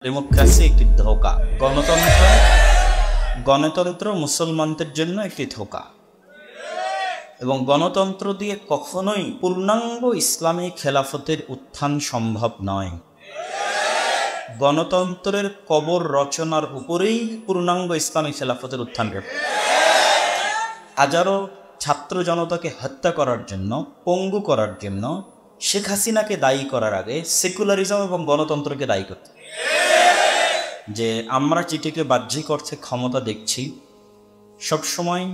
Democracy একটি ধোঁকা। গণতন্ত্র মুসলমানদের জন্য একটি ধোঁকা এবং গণতন্ত্র দিয়ে কখনোই পূর্ণাঙ্গ ইসলামী খেলাফতের উত্থান সম্ভব নয়। গণতন্ত্রের কবর রচনার উপরেই পূর্ণাঙ্গ ইসলামী খেলাফতের উত্থান ঘটে। হাজারো ছাত্র জনতাকে হত্যা করার জন্য, পঙ্গু করার জন্য শেখ হাসিনাকে দায়ী করার আগে সেকুলারিজম এবং গণতন্ত্রকে দায়ী করতে, যে আমরা যেটিকে বাহ্যিক অর্থে ক্ষমতা দেখছি সবসময়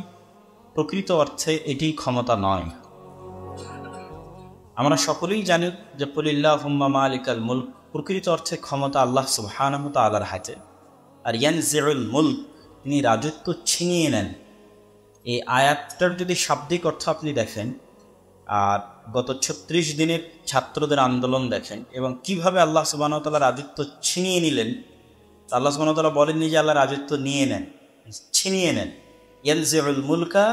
প্রকৃত অর্থে এটি ক্ষমতা নয়। আমরা সকলেই জানি যে কুলিল্লাহুম্মা মালিকাল মুলক, প্রকৃত অর্থে ক্ষমতা আল্লাহ সুবহানাহু ওয়া তাআলার হাতে। আর ইয়ানজিউল মুলক, তিনি রাজত্ব ছিনিয়ে নেন। এই আয়াতটার যদি শাব্দিক অর্থ আপনি দেখেন আর গত ৩৬ দিনের ছাত্রদের আন্দোলন দেখেন এবং কিভাবে আল্লাহ সুবহানাহু ওয়া তাআলা রাজত্ব ছিনিয়ে নিলেন, আল্লাহ সুবহানাহু ওয়া তাআলা বলেননি যে আল্লাহ রাজত্ব নিয়ে নেন, ছিনিয়ে নেন। ইয়ানজিউল মুলকা,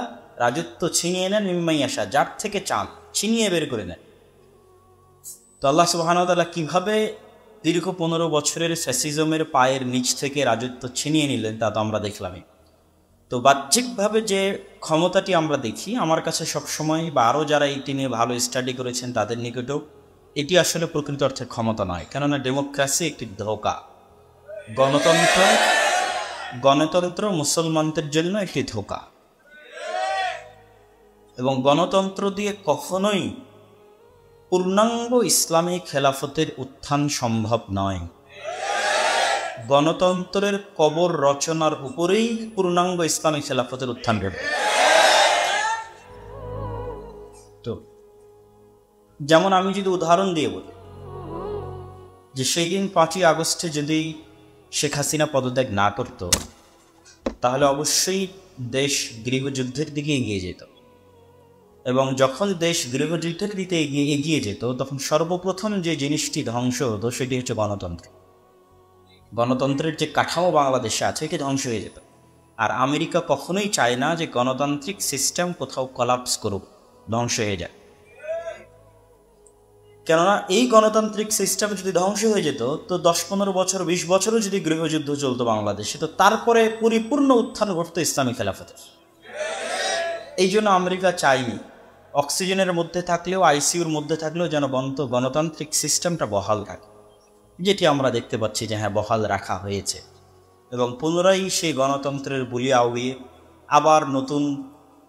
রাজত্ব ছিনিয়ে নেন মিম্মান ইয়াশা, যার থেকে চান ছিনিয়ে বের করে নেন। তো আল্লাহ সুবহানাহু ওয়া তাআলা কিভাবে দীর্ঘ ১৫ বছরের ফ্যাসিজমের পায়ের নিচ থেকে রাজত্ব ছিনিয়ে নিলেন তা তো আমরা দেখলামই। তো বাহ্যিকভাবে যে ক্ষমতাটি আমরা দেখি, আমার কাছে সবসময় বা আরও যারা এটি নিয়ে ভালো স্টাডি করেছেন তাদের নিকটেও এটি আসলে প্রকৃত অর্থে ক্ষমতা নয়। কেননা ডেমোক্রেসি একটি ধোঁকা। গণতন্ত্র মুসলমানদের জন্য একটি ধোঁকা এবং গণতন্ত্র দিয়ে কখনোই পূর্ণাঙ্গ ইসলামী খেলাফতের উত্থান সম্ভব নয়। গণতন্ত্রের কবর রচনার উপরেই পূর্ণাঙ্গ ইসলামী খেলাফতের উত্থান ঘটে। তো যেমন আমি যদি উদাহরণ দিয়ে বলি যে সেই দিন ৫ই আগস্টে যদি শেখ হাসিনা পদত্যাগ না করত তাহলে অবশ্যই দেশ গৃহযুদ্ধের দিকে এগিয়ে যেত এবং যখন দেশ গৃহযুদ্ধের দিকে এগিয়ে যেত তখন সর্বপ্রথম যে জিনিসটি ধ্বংস হতো সেটি হচ্ছে গণতন্ত্র। গণতন্ত্রের যে কাঠামো বাংলাদেশে আছে এটি ধ্বংস হয়ে যেত। আর আমেরিকা কখনোই চায় না যে গণতান্ত্রিক সিস্টেম কোথাও কলাপস করুক, ধ্বংস হয়ে যায়। কেননা এই গণতান্ত্রিক সিস্টেম যদি ধ্বংস হয়ে যেত তো ১০-১৫ বছর ২০ বছরও যদি গৃহযুদ্ধ চলতো বাংলাদেশে, তো তারপরে পরিপূর্ণ উত্থান ঘটতো ইসলামী খেলাফতের। এই জন্য আমেরিকা চায়নি অক্সিজেনের মধ্যে থাকলেও, আইসিইউর মধ্যে থাকলেও যেন গণতান্ত্রিক সিস্টেমটা বহাল থাকে, যেটি আমরা দেখতে পাচ্ছি যে হ্যাঁ বহাল রাখা হয়েছে। এবং পুনরায় সেই গণতন্ত্রের বুলি আউড়িয়ে আবার নতুন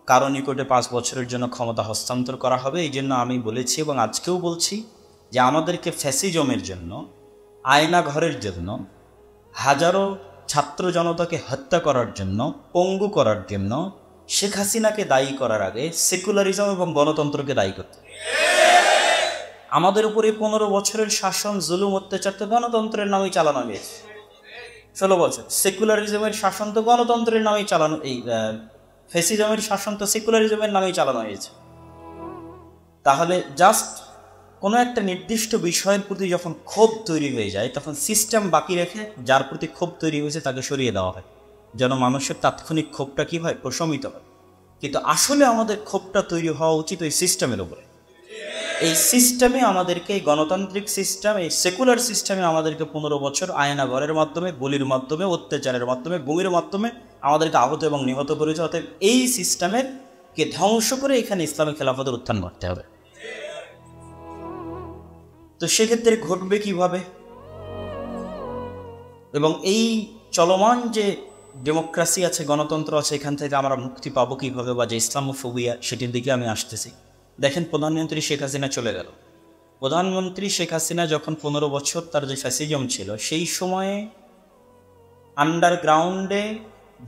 কারো নিকটে ৫ বছরের জন্য ক্ষমতা হস্তান্তর করা হবে। এই জন্য আমি বলেছি এবং আজকেও বলছি যে আমাদেরকে ফ্যাসিজমের জন্য, আয়না ঘরের জন্য, হাজারো ছাত্র জনতাকে হত্যা করার জন্য, পঙ্গু করার জন্য শেখ হাসিনাকে দায়ী করার আগে সেকুলারিজম এবং গণতন্ত্রকে দায়ী করতে। আমাদের উপরে ১৫ বছরের শাসন, জুলুম, অত্যাচার তো গণতন্ত্রের নামেই চালানো হয়েছে। ১৬ বছর সেকুলারিজমের শাসন তো গণতন্ত্রের নামেই চালানো, এই ফ্যাসিজমের শাসন তো সেকুলারিজমের নামেই চালানো হয়েছে। তাহলে জাস্ট কোনো একটা নির্দিষ্ট বিষয়ের প্রতি যখন ক্ষোভ তৈরি হয়ে যায় তখন সিস্টেম বাকি রেখে যার প্রতি ক্ষোভ তৈরি হয়েছে তাকে সরিয়ে দেওয়া হয়, যেন মানুষের তাৎক্ষণিক ক্ষোভটা কী হয়, প্রশমিত হয়। কিন্তু আসলে আমাদের ক্ষোভটা তৈরি হওয়া উচিত ওই সিস্টেমের উপরে। এই সিস্টেমে আমাদেরকে, এই গণতান্ত্রিক সিস্টেম, এই সেকুলার সিস্টেমে আমাদেরকে ১৫ বছর আয়নাঘরের মাধ্যমে, গুলির মাধ্যমে, অত্যাচারের মাধ্যমে, গুমের মাধ্যমে আমাদেরকে আহত এবং নিহত করেছে। অতএব এই সিস্টেমেরকে ধ্বংস করে এখানে ইসলামী খেলাফতের উত্থান করতে হবে। তো সেক্ষেত্রে ঘটবে কিভাবে? এবং এই চলমান যে ডেমোক্রেসি আছে, গণতন্ত্র আছে, এখান থেকে আমরা মুক্তি পাবো কীভাবে, বা যে ইসলামোফোবিয়া সেটির দিকে আমি আসতেছি। দেখেন, প্রধানমন্ত্রী শেখ হাসিনা চলে গেল। প্রধানমন্ত্রী শেখ হাসিনা যখন ১৫ বছর তার যে ফ্যাসিজম ছিল, সেই সময়ে আন্ডারগ্রাউন্ডে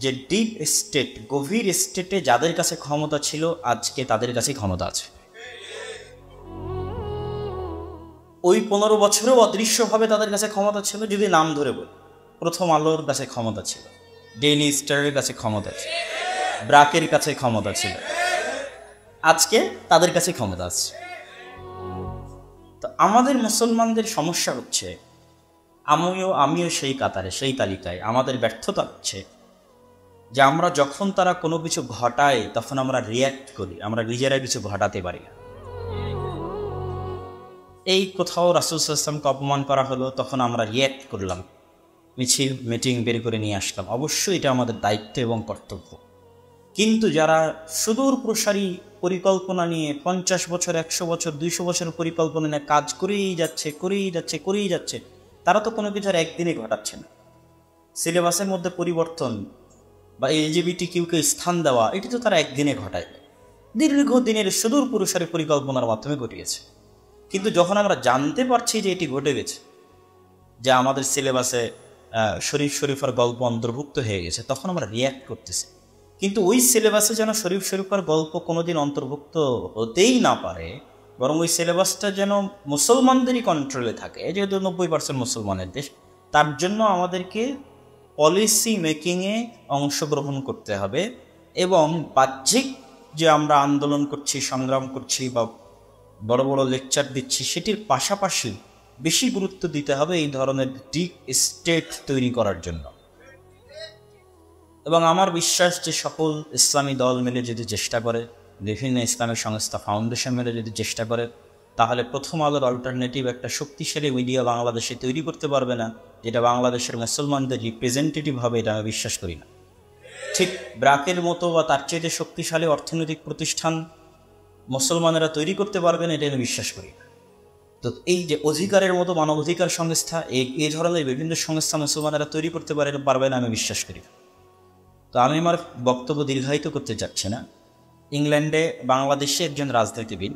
যে ডিপ স্টেট, গভীর স্টেটে যাদের কাছে ক্ষমতা ছিল আজকে তাদের কাছে ক্ষমতা আছে। ওই ১৫ বছরেও অদৃশ্যভাবে তাদের কাছে ক্ষমতা ছিল। যদি নাম ধরে বলি, প্রথম আলোর কাছে ক্ষমতা ছিল, ডেইলি স্টারের কাছে ক্ষমতা ছিল, ব্রাকের কাছে ক্ষমতা ছিল, আজকে তাদের কাছে ক্ষমতা আছে। তো আমাদের মুসলমানদের সমস্যা হচ্ছে, আমিও সেই কাতারে, সেই তালিকায়। আমাদের ব্যর্থতা হচ্ছে যে আমরা যখন তারা কোনো কিছু ঘটায় তখন আমরা রিয়্যাক্ট করি, আমরা নিজেরাই কিছু ঘটাতে পারি না। এই কোথাও রাসূল সাল্লাল্লাহু আলাইহি ওয়াসাল্লামকে অপমান করা হলো, তখন আমরা রিয়্যাক্ট করলাম। মিছিল মিটিং বের করে নিয়ে আসলাম, অবশ্যই এটা আমাদের দায়িত্ব এবং কর্তব্য। কিন্তু যারা সুদূর প্রসারী পরিকল্পনা নিয়ে 50 বছর, 100 বছর, 200 বছরের পরিকল্পনা নিয়ে কাজ করেই যাচ্ছে, তারা তো কোনো কিছু আর একদিনে ঘটাচ্ছে না। সিলেবাসের মধ্যে পরিবর্তন বা LGBTQ-কে স্থান দেওয়া, এটি তো তারা একদিনে ঘটায়, দীর্ঘদিনের সুদূর প্রসারী পরিকল্পনার মাধ্যমে ঘটিয়েছে। কিন্তু যখন আমরা জানতে পারছি যে এটি ঘটে গেছে, যে আমাদের সিলেবাসে শরীফার গল্প অন্তর্ভুক্ত হয়ে গেছে, তখন আমরা রিয়্যাক্ট করতেছি। কিন্তু ওই সিলেবাসে যেন শরীফার গল্প কোনোদিন অন্তর্ভুক্ত হতেই না পারে, বরং ওই সিলেবাসটা যেন মুসলমানদেরই কন্ট্রোলে থাকে, যেহেতু 90% মুসলমানের দেশ। তার জন্য আমাদেরকে পলিসি মেকিংয়ে অংশগ্রহণ করতে হবে, এবং বাহ্যিক যে আমরা আন্দোলন করছি, সংগ্রাম করছি বা বড় বড় লেকচার দিচ্ছি, সেটির পাশাপাশি বেশি গুরুত্ব দিতে হবে এই ধরনের ডিপ স্টেট তৈরি করার জন্য। এবং আমার বিশ্বাস যে সকল ইসলামী দল মিলে যদি চেষ্টা করে, বিভিন্ন ইসলামিক সংস্থা ফাউন্ডেশন মিলে যদি চেষ্টা করে, তাহলে প্রথম আলোর অল্টারনেটিভ একটা শক্তিশালী মিডিয়া বাংলাদেশে তৈরি করতে পারবে না, যেটা বাংলাদেশের মুসলমানদের রিপ্রেজেন্টেটিভ হবে, এটা আমি বিশ্বাস করি না। ঠিক ব্র্যাকের মতো বা তার চেয়ে শক্তিশালী অর্থনৈতিক প্রতিষ্ঠান মুসলমানেরা তৈরি করতে পারবেন, এটা আমি বিশ্বাস করি না। তো এই যে অধিকারের মতো মানবাধিকার সংস্থা, এই ধরনের বিভিন্ন সংস্থা মুসলমানেরা তৈরি করতে পারবে না, আমি বিশ্বাস করি না। তো আমি আমার বক্তব্য দীর্ঘায়িত করতে চাচ্ছি না। ইংল্যান্ডে বাংলাদেশে একজন রাজনীতিবিদ,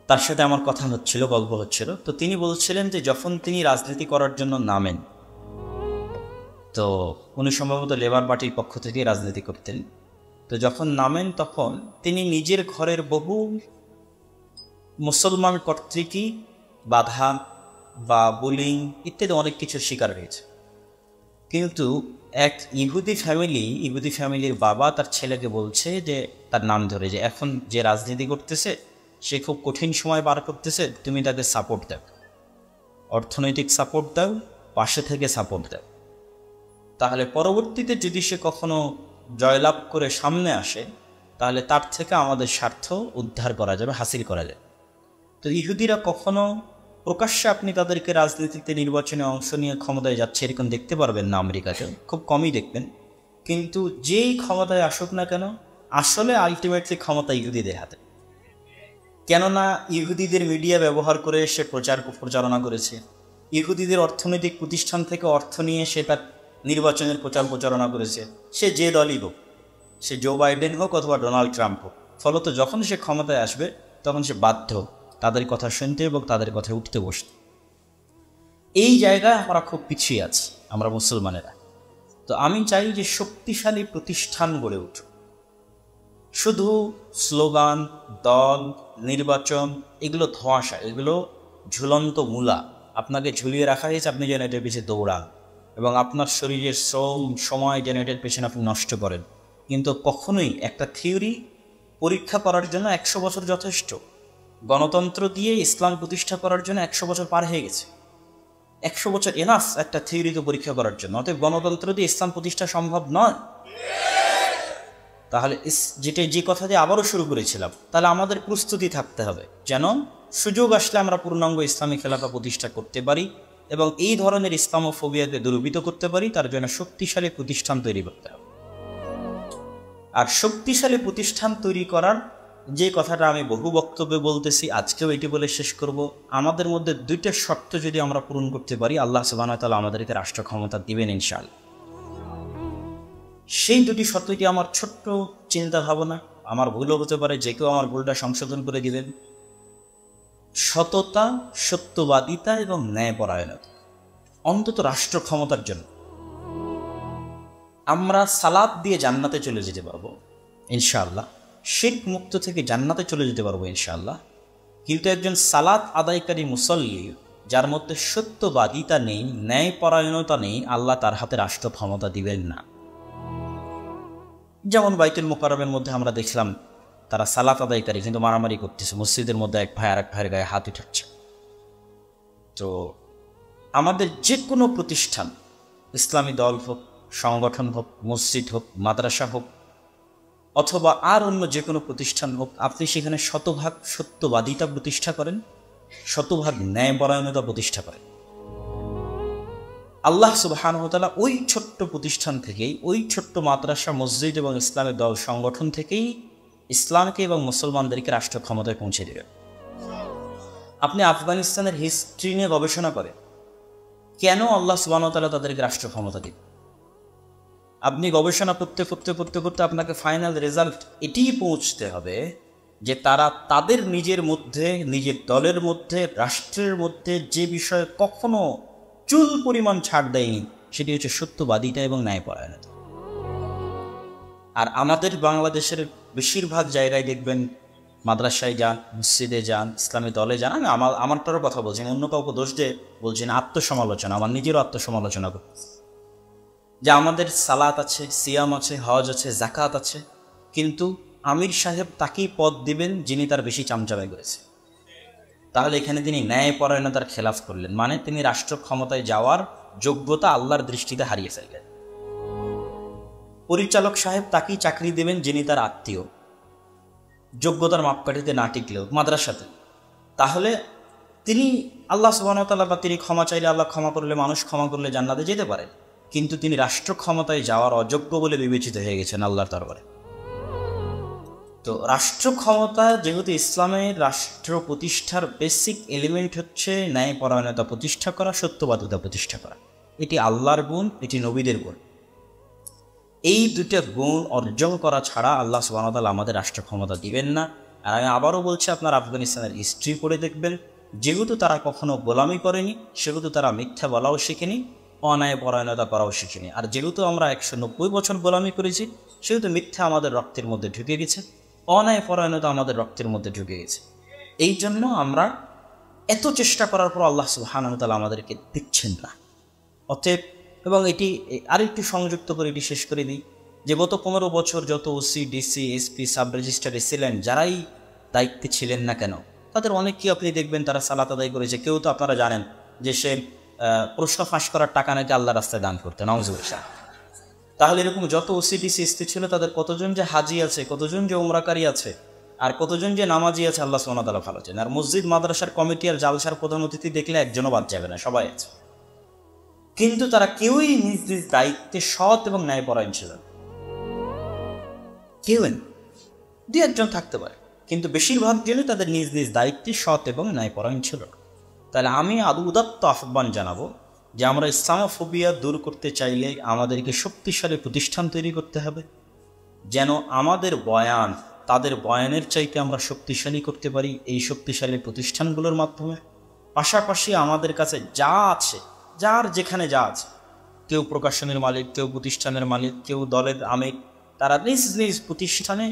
তার সাথে আমার কথা হচ্ছিল, গল্প হচ্ছিল। তো তিনি বলছিলেন যে যখন তিনি রাজনীতি করার জন্য নামেন, তো উনি সম্ভবত লেবার পার্টির পক্ষ থেকে রাজনীতি করতেন। তো যখন নামেন তখন তিনি নিজের ঘরের বহু মুসলমান কর্তৃকই বাধা বা বুলিং ইত্যাদি অনেক কিছুর শিকার হয়েছে। কিন্তু এক ইহুদি ফ্যামিলির বাবা তার ছেলেকে বলছে, যে তার নাম ধরে, যে এখন যে রাজনীতি করতেছে সে খুব কঠিন সময় পার করতেছে, তুমি তাকে সাপোর্ট দাও, অর্থনৈতিক সাপোর্ট দাও, পাশে থেকে সাপোর্ট দাও। তাহলে পরবর্তীতে যদি সে কখনো জয়লাভ করে সামনে আসে, তাহলে তার থেকে আমাদের স্বার্থ উদ্ধার করা যাবে, হাসিল করা যাবে। তো ইহুদিরা কখনো প্রকাশ্যে আপনি তাদেরকে রাজনীতিতে নির্বাচনে অংশ নিয়ে ক্ষমতায় যাচ্ছে এরকম দেখতে পারবেন না, আমেরিকাতে খুব কমই দেখবেন। কিন্তু যেই ক্ষমতায় আসুক না কেন, আসলে আলটিমেটলি ক্ষমতা ইহুদিদের হাতে। কেননা ইহুদিদের মিডিয়া ব্যবহার করে সে প্রচারণা করেছে, ইহুদিদের অর্থনৈতিক প্রতিষ্ঠান থেকে অর্থ নিয়ে সে তার নির্বাচনের প্রচারণা করেছে। সে যে দলই হোক, সে জো বাইডেন হোক অথবা ডোনাল্ড ট্রাম্প হোক, ফলত যখন সে ক্ষমতায় আসবে তখন সে বাধ্য তাদের কথা শুনতে এবং তাদের কথা উঠতে বসতে। এই জায়গায় আমরা খুব পিছিয়ে আছি, আমরা মুসলমানেরা। তো আমি চাই যে শক্তিশালী প্রতিষ্ঠান গড়ে উঠুক। শুধু স্লোগান, দল, নির্বাচন এগুলো ধোঁয়াশা, এগুলো ঝুলন্ত মূলা। আপনাকে ঝুলিয়ে রাখা হয়েছে, আপনি যেন এটার পিছিয়ে দৌড়ান এবং আপনার শরীরের শ্রম সময় যেন এটার পেছনে আপনি নষ্ট করেন। কিন্তু কখনোই একটা থিওরি পরীক্ষা করার জন্য 100 বছর যথেষ্ট। গণতন্ত্র দিয়ে ইসলাম প্রতিষ্ঠা করার জন্য 100 বছর পার হয়ে গেছে। 100 বছর এনাফ একটা থিওরিকে পরীক্ষা করার জন্য। অতএব গণতন্ত্র দিয়ে ইসলাম প্রতিষ্ঠা সম্ভব নয়। তাহলে যে কথা দিয়ে আবারও শুরু করেছিলাম, তাহলে আমাদের প্রস্তুতি থাকতে হবে যেন সুযোগ আসলে আমরা পূর্ণাঙ্গ ইসলামী খেলাফা প্রতিষ্ঠা করতে পারি এবং এই ধরনের ইসলামোফোবিয়াকে দূরীভূত করতে পারি। তার জন্য শক্তিশালী প্রতিষ্ঠান তৈরি করতে হবে। আর শক্তিশালী প্রতিষ্ঠান তৈরি করার যে কথাটা আমি বহু বক্তব্যে বলতেছি, আজকেও এটি বলে শেষ করব, আমাদের মধ্যে 2টা শর্ত যদি আমরা পূরণ করতে পারি, আল্লাহ সুবহানাহু ওয়া তাআলা আমাদেরকে রাষ্ট্র ক্ষমতা দিবেন ইনশাআল্লাহ। সেই 2টি শর্তটি আমার ছোট্ট চিন্তা ভাবনা, আমার ভুলও হতে পারে, যে কেউ আমার ভুলটা সংশোধন করে দিবেন। সততা, সত্যবাদিতা এবং ন্যায়পরায়ণতা, অন্তত রাষ্ট্র ক্ষমতার জন্য। আমরা সালাত দিয়ে জান্নাতে চলে যেতে পারবো ইনশাআল্লাহ, শিরক মুক্ত থেকে জান্নাতে চলে যেতে পারবো ইনশাআল্লাহ। কিন্তু একজন সালাত আদায়কারী মুসল্লি যার মধ্যে সত্যবাদিতা নেই, ন্যায়পরায়ণতা নেই, আল্লাহ তার হাতে রাষ্ট্র ক্ষমতা দিবেন না। যেমন বাইতুল মুকাররমের মধ্যে আমরা দেখলাম তারা সালাত আদায়কারী কিন্তু মারামারি করতেছে, মসজিদের মধ্যে এক ভাই আরেক ভাইয়ের গায়ে হাত উঠাচ্ছে। তো আমাদের যে কোনো প্রতিষ্ঠান, ইসলামী দল হোক, সংগঠন হোক, মসজিদ হোক, মাদ্রাসা হোক অথবা আর অন্য যে কোনো প্রতিষ্ঠান হোক, আপনি সেখানে শতভাগ সত্যবাদিতা প্রতিষ্ঠা করেন, শতভাগ ন্যায়পরায়ণতা প্রতিষ্ঠা করেন। আল্লাহ সুবহানাহু ওয়া তাআলা ওই ছোট্ট প্রতিষ্ঠান থেকেই, ওই ছোট্ট মাদ্রাসা, মসজিদ এবং ইসলামের দল সংগঠন থেকেই ইসলামকে এবং মুসলমানদেরকে রাষ্ট্র ক্ষমতায় পৌঁছে দেবেন। আপনি আফগানিস্তানের হিস্ট্রি নিয়ে গবেষণা করেন, কেন আল্লাহ সুবহানাহু ওয়া তাআলা তাদেরকে রাষ্ট্র ক্ষমতা দিবেন। আপনি গবেষণা করতে করতে করতে করতে আপনাকে ফাইনাল রেজাল্ট এটিই পৌঁছতে হবে যে তারা তাদের নিজের মধ্যে, নিজের দলের মধ্যে, রাষ্ট্রের মধ্যে যে বিষয়ে কখনো চুল পরিমাণ ছাড় দেয়নি, সেটি হচ্ছে সত্যবাদিতা এবং ন্যায়পরায়ণতা। আর আমাদের বাংলাদেশের বেশিরভাগ জায়গায় দেখবেন, মাদ্রাসায় যান, মসজিদে যান, ইসলামী দলে যান, আমি আমারটারও কথা বলছি, অন্য কাউকে দোষ দিয়ে বলছি না, আত্মসমালোচনা, আমার নিজেরও আত্মসমালোচনা করছি যে আমাদের সালাত আছে, সিয়াম আছে, হজ আছে, জাকাত আছে, কিন্তু আমির সাহেব তাকেই পদ দিবেন যিনি তার বেশি চামচাবাই করেছে। তাহলে এখানে তিনি ন্যায়পরায়ণতার খেলাফ করলেন, মানে তিনি রাষ্ট্র ক্ষমতায় যাওয়ার যোগ্যতা আল্লাহর দৃষ্টিতে হারিয়ে ফেললেন। পরিচালক সাহেব তাকেই চাকরি দেবেন যিনি তার আত্মীয়, যোগ্যতার মাপকাঠিতে না টিকলেও মাদ্রাসাতে। তাহলে তিনি আল্লাহ সুবহানাহু ওয়া তাআলা, বা তিনি ক্ষমা চাইলে আল্লাহ ক্ষমা করলে, মানুষ ক্ষমা করলে জান্নাতে যেতে পারেন, কিন্তু তিনি রাষ্ট্র ক্ষমতায় যাওয়ার অযোগ্য বলে বিবেচিত হয়ে গেছেন আল্লাহর দরবারে। তো রাষ্ট্র ক্ষমতা যেহেতু ইসলামের রাষ্ট্র প্রতিষ্ঠার বেসিক এলিমেন্ট হচ্ছে ন্যায়পরায়ণতা প্রতিষ্ঠা করা, সত্যবাদিতা প্রতিষ্ঠা করা, এটি আল্লাহর গুণ, এটি নবীদের গুণ। এই দুটো গুণ অর্জন করা ছাড়া আল্লাহ সুবহানাহু ওয়া তাআলা আমাদের রাষ্ট্র ক্ষমতা দিবেন না। আর আমি আবারও বলছি, আপনার আফগানিস্তানের হিস্ট্রি পড়ে দেখবেন, যেহেতু তারা কখনো গোলামি করেনি, সেহেতু তারা মিথ্যা বলাও শিখেনি, অন্যায়পরায়ণতা করাও শিখেনি। আর যেহেতু আমরা 190 বছর গোলামি করেছি, সেহেতু মিথ্যা আমাদের রক্তের মধ্যে ঢুকে গেছে, অন্যায়পরায়ণতা আমাদের রক্তের মধ্যে ঢুকে গেছে। এই জন্য আমরা এত চেষ্টা করার পর আল্লাহ সুবহানাহু ওয়া তাআলা আমাদেরকে দিচ্ছেন না। অতএব, এবং এটি আরেকটু সংযুক্ত করে এটি শেষ করে দিই যে গত 15 বছর যত OC, DC, SP, sub registrar ছিলেন, যারাই দায়িত্বে ছিলেন না কেন, তাদের অনেকেই আপনি দেখবেন তারা সালাত আদায় করেছে। কেউ তো আপনারা জানেন যে সে প্রশ্ন ফাঁস করার টাকা নাকি আল্লাহ রাস্তায় দান করতে, নাউজুবিল্লাহ। তাহলে এরকম যত ওসি, ডিসি, এসপি ছিল, তাদের কতজন যে হাজি আছে, কতজন যে উমরাকারী আছে, আর কতজন যে নামাজি আছে, আল্লাহ সুবহানাহু ওয়া তাআলা ভালো জানেন। আর মসজিদ মাদ্রাসার কমিটি আর জালসার প্রধান অতিথি দেখলে একজনও বাদ যাবে না, সবাই আছে। কিন্তু তারা কেউই নিজ নিজ দায়িত্বে সৎ এবং ন্যায়পরায়ণ ছিল না। কেউ দু একজন থাকতে পারে, কিন্তু বেশিরভাগ জনই তাদের নিজ নিজ দায়িত্বে সৎ এবং ন্যায়পরায়ণ ছিল না। তাহলে আমি উদাত্ত আহ্বান জানাবো যে আমরা ইসলামোফোবিয়া দূর করতে চাইলে আমাদেরকে শক্তিশালী প্রতিষ্ঠান তৈরি করতে হবে, যেন আমাদের বয়ান তাদের বয়ানের চাইতে আমরা শক্তিশালী করতে পারি এই শক্তিশালী প্রতিষ্ঠানগুলোর মাধ্যমে। পাশাপাশি আমাদের কাছে যা আছে, যার যেখানে যা আছে, কেউ প্রকাশনের মালিক, কেউ প্রতিষ্ঠানের মালিক, কেউ দলের আমির, তারা নিজ নিজ প্রতিষ্ঠানে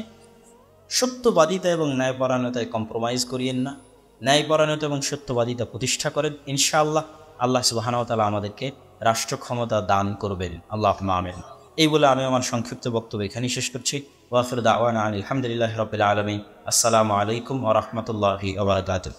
সত্যবাদিতা এবং ন্যায়পরায়ণতায় কম্প্রোমাইজ করিয়েন না, ন্যায়পরায়ণতা এবং সত্যবাদিতা প্রতিষ্ঠা করেন। ইনশাআল্লাহ আল্লাহ সুবহানাহু ওয়া তাআলা আমাদেরকে রাষ্ট্র ক্ষমতা দান করবেন, আল্লাহুম্মা আমিন। এই বলে আমি আমার সংক্ষিপ্ত বক্তব্য এখানেই শেষ করছি। ওয়া আখিরু দাওয়ানা আলহামদুলিল্লাহি রাব্বিল আলামিন। আসসালামু আলাইকুম ওয়া রাহমাতুল্লাহি ওয়া বারাকাতুহু।